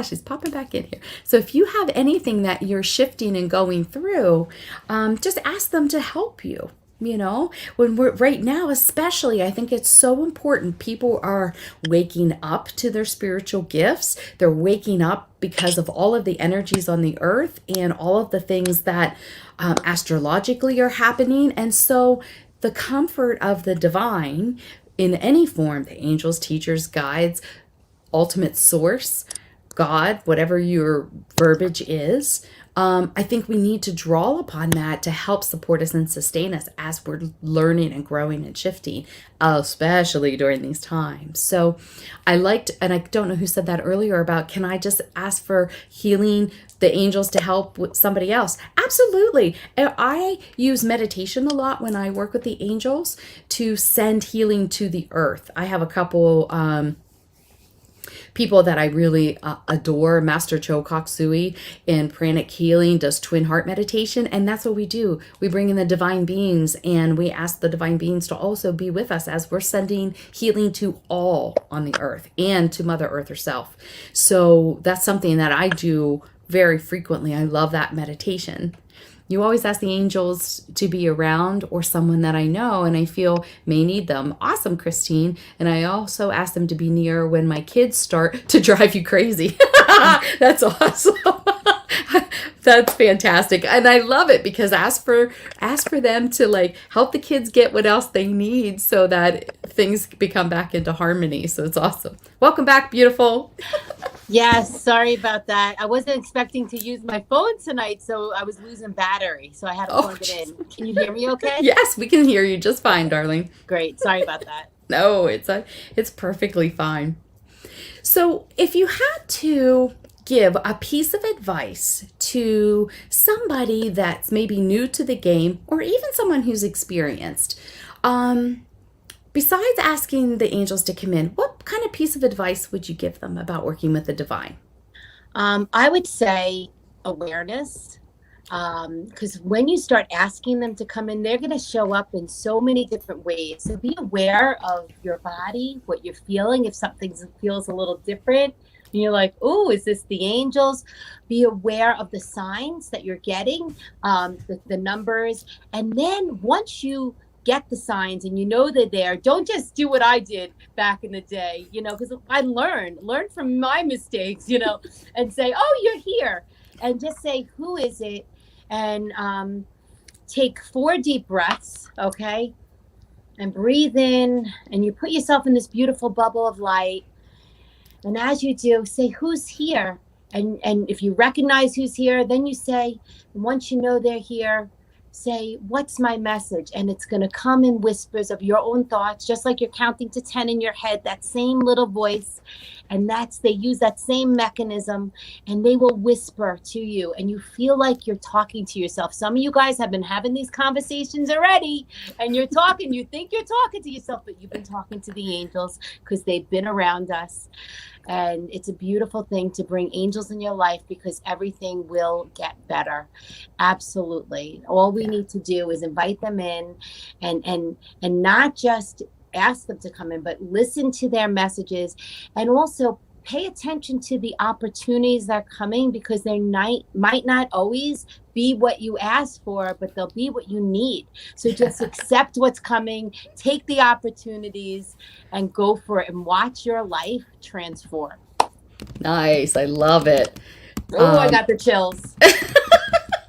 Speaker 1: she's popping back in here. So if you have anything that you're shifting and going through, just ask them to help you. When we're right now, especially, I think it's so important. People are waking up to their spiritual gifts. They're waking up because of all of the energies on the earth and all of the things that astrologically are happening. And so the comfort of the divine in any form, the angels, teachers, guides, ultimate source, God, whatever your verbiage is, I think we need to draw upon that to help support us and sustain us as we're learning and growing and shifting, especially during these times. So I liked, and I don't know who said that earlier about, can I just ask for healing, the angels to help with somebody else? Absolutely. I use meditation a lot when I work with the angels to send healing to the earth. I have a couple people that I really adore. Master Cho Koksui in Pranic Healing does twin heart meditation, and that's what we do. We bring in the divine beings and we ask the divine beings to also be with us as we're sending healing to all on the earth and to Mother Earth herself. So that's something that I do very frequently. I love that meditation. You always ask the angels to be around or someone that I know and I feel may need them. Awesome, Christine. And I also ask them to be near when my kids start to drive you crazy. That's awesome. That's fantastic. And I love it because ask for them to help the kids get what else they need so that things become back into harmony. So it's awesome. Welcome back, beautiful.
Speaker 2: Yes, sorry about that. I wasn't expecting to use my phone tonight, so I was losing battery, so I had to plug it in. Can you hear me okay?
Speaker 1: Yes, we can hear you just fine, darling.
Speaker 2: Great. Sorry about that.
Speaker 1: No, it's perfectly fine. So if you had to give a piece of advice to somebody that's maybe new to the game or even someone who's experienced, besides asking the angels to come in, what kind of piece of advice would you give them about working with the divine?
Speaker 2: I would say awareness, because when you start asking them to come in, they're going to show up in so many different ways. So be aware of your body, what you're feeling. If something feels a little different, and you're like, oh, is this the angels? Be aware of the signs that you're getting, the numbers. And then once you get the signs and you know they're there, don't just do what I did back in the day, because I learned from my mistakes, and say, oh, you're here. And just say, who is it? And take 4 deep breaths, okay? And breathe in, and you put yourself in this beautiful bubble of light. And as you do, say, who's here? And if you recognize who's here, then you say, once you know they're here, say, what's my message? And it's going to come in whispers of your own thoughts, just like you're counting to 10 in your head, that same little voice. And they use that same mechanism, and they will whisper to you, and you feel like you're talking to yourself. Some of you guys have been having these conversations already, and you think you're talking to yourself, but you've been talking to the angels, because they've been around us. And it's a beautiful thing to bring angels in your life, because everything will get better. Absolutely. All we need to do is invite them in, and not just ask them to come in, but listen to their messages, and also pay attention to the opportunities that are coming, because they might not always be what you asked for, but they'll be what you need. So just accept what's coming, take the opportunities, and go for it, and watch your life transform.
Speaker 1: Nice. I love it.
Speaker 2: Oh, I got the chills.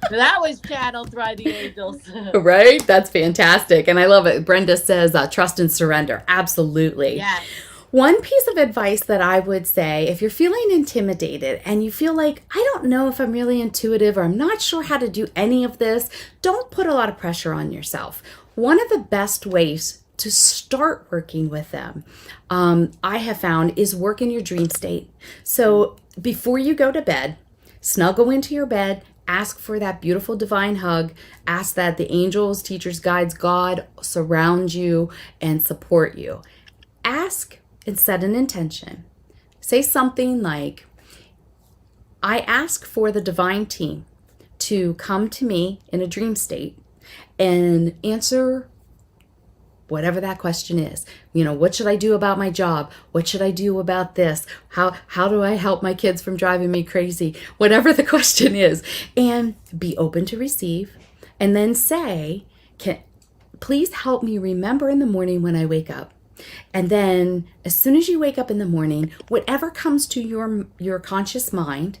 Speaker 2: That was channeled by the angels.
Speaker 1: Right? That's fantastic. And I love it. Brenda says, trust and surrender. Absolutely.
Speaker 2: Yes.
Speaker 1: One piece of advice that I would say, if you're feeling intimidated and you feel like, I don't know if I'm really intuitive, or I'm not sure how to do any of this, don't put a lot of pressure on yourself. One of the best ways to start working with them, I have found, is work in your dream state. So before you go to bed, snuggle into your bed, ask for that beautiful divine hug, ask that the angels, teachers, guides, God surround you and support you. Ask and set an intention. Say something like, I ask for the divine team to come to me in a dream state and answer whatever that question is. What should I do about my job? What should I do about this? How do I help my kids from driving me crazy? Whatever the question is. And be open to receive. And then say, please help me remember in the morning when I wake up. And then as soon as you wake up in the morning, whatever comes to your conscious mind,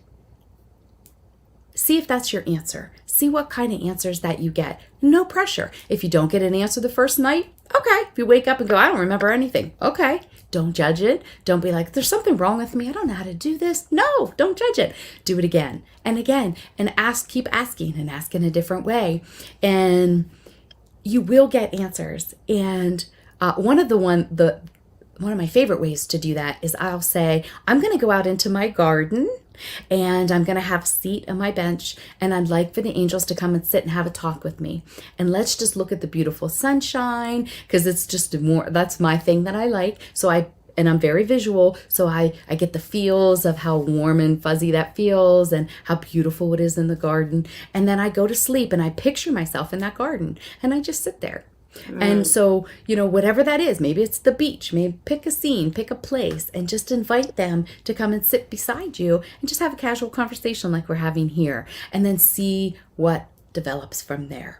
Speaker 1: see if that's your answer. See what kind of answers that you get. No pressure. If you don't get an answer the first night, okay. If you wake up and go, I don't remember anything, okay. Don't judge it. Don't be like, there's something wrong with me. I don't know how to do this. No, don't judge it. Do it again and again, and keep asking, and ask in a different way. And you will get answers. And one of my favorite ways to do that is I'll say, I'm going to go out into my garden, and I'm going to have a seat on my bench, and I'd like for the angels to come and sit and have a talk with me. And let's just look at the beautiful sunshine, because it's just that's my thing that I like. And I'm very visual, so I get the feels of how warm and fuzzy that feels and how beautiful it is in the garden. And then I go to sleep and I picture myself in that garden, and I just sit there. And so, whatever that is, maybe it's the beach, maybe pick a scene, pick a place, and just invite them to come and sit beside you and just have a casual conversation like we're having here, and then see what develops from there.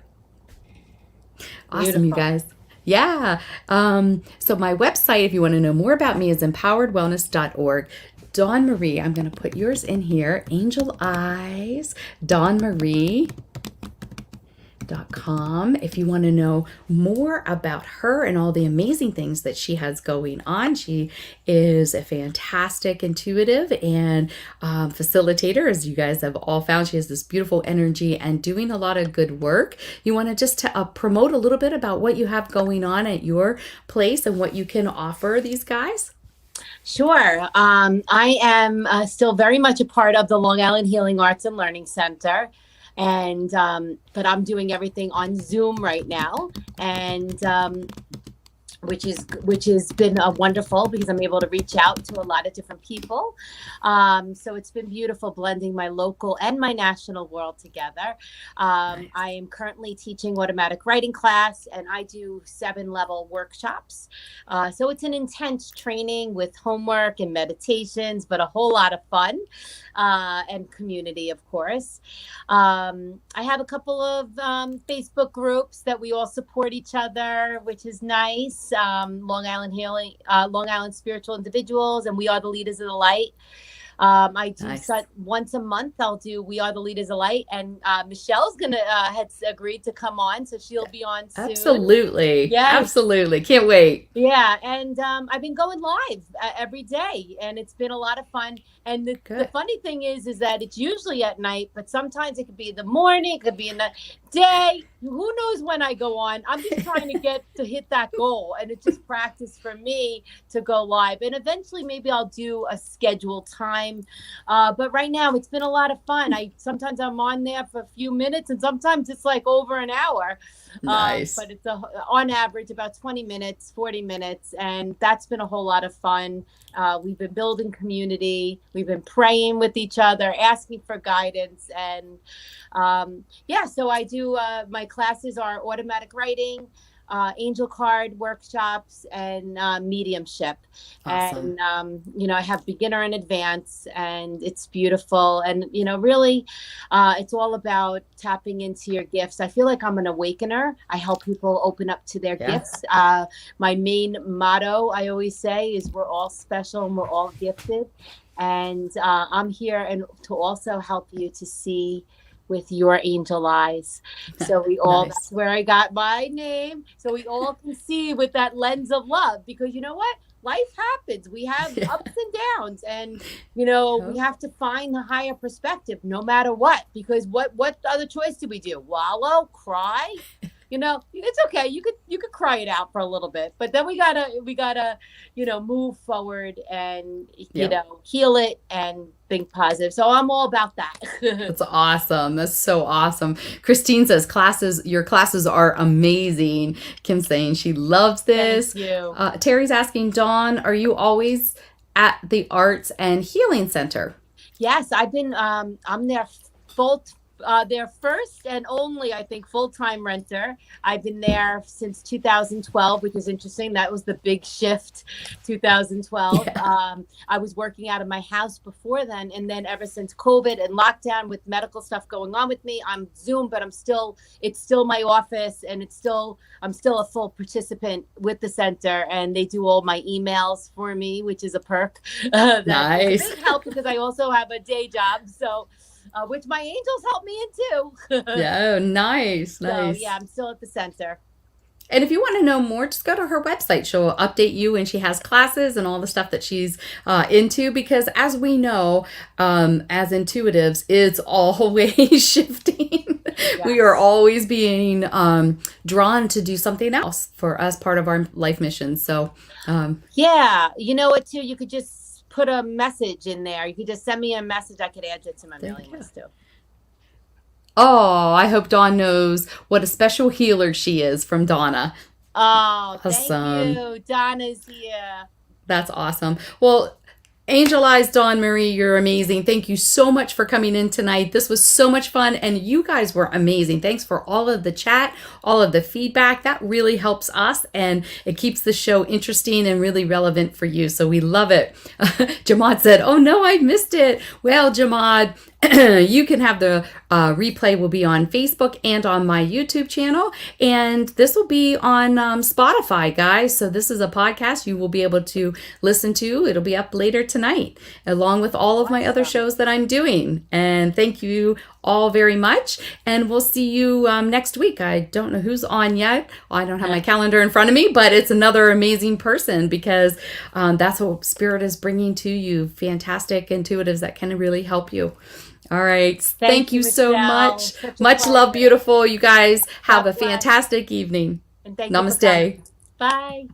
Speaker 1: Awesome, beautiful. You guys. Yeah. So my website, if you want to know more about me, is empoweredwellness.org. Dawn Marie, I'm going to put yours in here. Angel Eyes, Dawn Marie. Com. If you want to know more about her and all the amazing things that she has going on, she is a fantastic intuitive and facilitator, as you guys have all found. She has this beautiful energy and doing a lot of good work. You want to just promote a little bit about what you have going on at your place and what you can offer these guys?
Speaker 2: Sure. I am still very much a part of the Long Island Healing Arts and Learning Center. And but I'm doing everything on Zoom right now, and which has been wonderful, because I'm able to reach out to a lot of different people. So it's been beautiful blending my local and my national world together. Nice. I am currently teaching automatic writing class, and I do 7-level workshops. So it's an intense training with homework and meditations, but a whole lot of fun and community, of course. I have a couple of Facebook groups that we all support each other, which is nice. Long Island Healing, Long Island Spiritual Individuals, and We Are the Leaders of the Light. I do nice. Once a month. I'll do We Are the Leaders of Light, and Michelle's has agreed to come on, so she'll be on soon.
Speaker 1: Absolutely, yes. Absolutely, can't wait.
Speaker 2: Yeah, and I've been going live every day, and it's been a lot of fun. And the funny thing is that it's usually at night, but sometimes it could be in the morning, it could be in the day. Who knows when I go on? I'm just trying to get to hit that goal, and it's just practice for me to go live. And eventually, maybe I'll do a scheduled time. But right now, it's been a lot of fun. I sometimes I'm on there for a few minutes, and sometimes it's like over an hour.
Speaker 1: Nice.
Speaker 2: But it's on average about 20 minutes, 40 minutes, and that's been a whole lot of fun. We've been building community. We've been praying with each other, asking for guidance, and yeah. So I do. My classes are automatic writing, angel card workshops, and mediumship.
Speaker 1: Awesome.
Speaker 2: And I have beginner and advanced, and it's beautiful. And really, it's all about tapping into your gifts. I feel like I'm an awakener. I help people open up to their
Speaker 1: Yeah.
Speaker 2: gifts. My main motto, I always say, is we're all special and we're all gifted. And I'm here and to also help you to see with your angel eyes. So we all,
Speaker 1: Nice.
Speaker 2: that's where I got my name. So we all can see with that lens of love, because you know what? Life happens. We have
Speaker 1: Yeah.
Speaker 2: ups and downs, and we have to find the higher perspective no matter what, because what other choice do we do? Wallow, cry? It's okay. You could cry it out for a little bit, but then we gotta move forward and
Speaker 1: Yep.
Speaker 2: heal it and think positive. So I'm all about that.
Speaker 1: That's awesome. That's so awesome. Christine says your classes are amazing. Kim saying she loves
Speaker 2: Thank
Speaker 1: this.
Speaker 2: you.
Speaker 1: Terry's asking, Dawn, are you always at the Arts and Healing Center?
Speaker 2: Yes, I've been. I'm their first and only, I think, full-time renter. I've been there since 2012, which is interesting. That was the big shift, 2012.
Speaker 1: Yeah.
Speaker 2: I was working out of my house before then, and then ever since COVID and lockdown with medical stuff going on with me, I'm Zoom, but it's still my office, and I'm still a full participant with the center, and they do all my emails for me, which is a perk. That is
Speaker 1: Nice.
Speaker 2: a big help because I also have a day job. So which my angels help me in too.
Speaker 1: Yeah, nice,
Speaker 2: So
Speaker 1: nice.
Speaker 2: yeah, I'm still at the center.
Speaker 1: And if you want to know more, just go to her website. She'll update you, and she has classes and all the stuff that she's into. Because as we know, as intuitives, it's always shifting. We are
Speaker 2: Yes.
Speaker 1: always being drawn to do something else for us, part of our life mission. So,
Speaker 2: Yeah, you know what too? You could just put a message in there. You could just send me a message. I could add it to my
Speaker 1: there
Speaker 2: mailing
Speaker 1: you go.
Speaker 2: list too.
Speaker 1: Oh, I hope Dawn knows what a special healer she is from Donna.
Speaker 2: Oh, thank
Speaker 1: Awesome.
Speaker 2: you. Donna's here.
Speaker 1: That's awesome. Well, Angel Eyes, Dawn Marie, you're amazing. Thank you so much for coming in tonight. This was so much fun, and you guys were amazing. Thanks for all of the chat, all of the feedback. That really helps us, and it keeps the show interesting and really relevant for you. So we love it. Jamad said, "Oh no, I missed it." Well, Jamad, you can have the replay will be on Facebook and on my YouTube channel, and this will be on Spotify, guys. So this is a podcast you will be able to listen to. It'll be up later tonight, along with all of my other
Speaker 2: Awesome.
Speaker 1: shows that I'm doing. And thank you all very much, and we'll see you next week. I don't know who's on yet. I don't have my calendar in front of me, but it's another amazing person, because that's what Spirit is bringing to you. Fantastic intuitives that can really help you. All right. Thank
Speaker 2: Thank you,
Speaker 1: you so
Speaker 2: Michelle.
Speaker 1: much.
Speaker 2: Such a
Speaker 1: Much love,
Speaker 2: pleasure.
Speaker 1: beautiful. You guys have
Speaker 2: God
Speaker 1: a
Speaker 2: bless.
Speaker 1: fantastic evening.
Speaker 2: And thank you for
Speaker 1: Namaste.
Speaker 2: coming. Bye.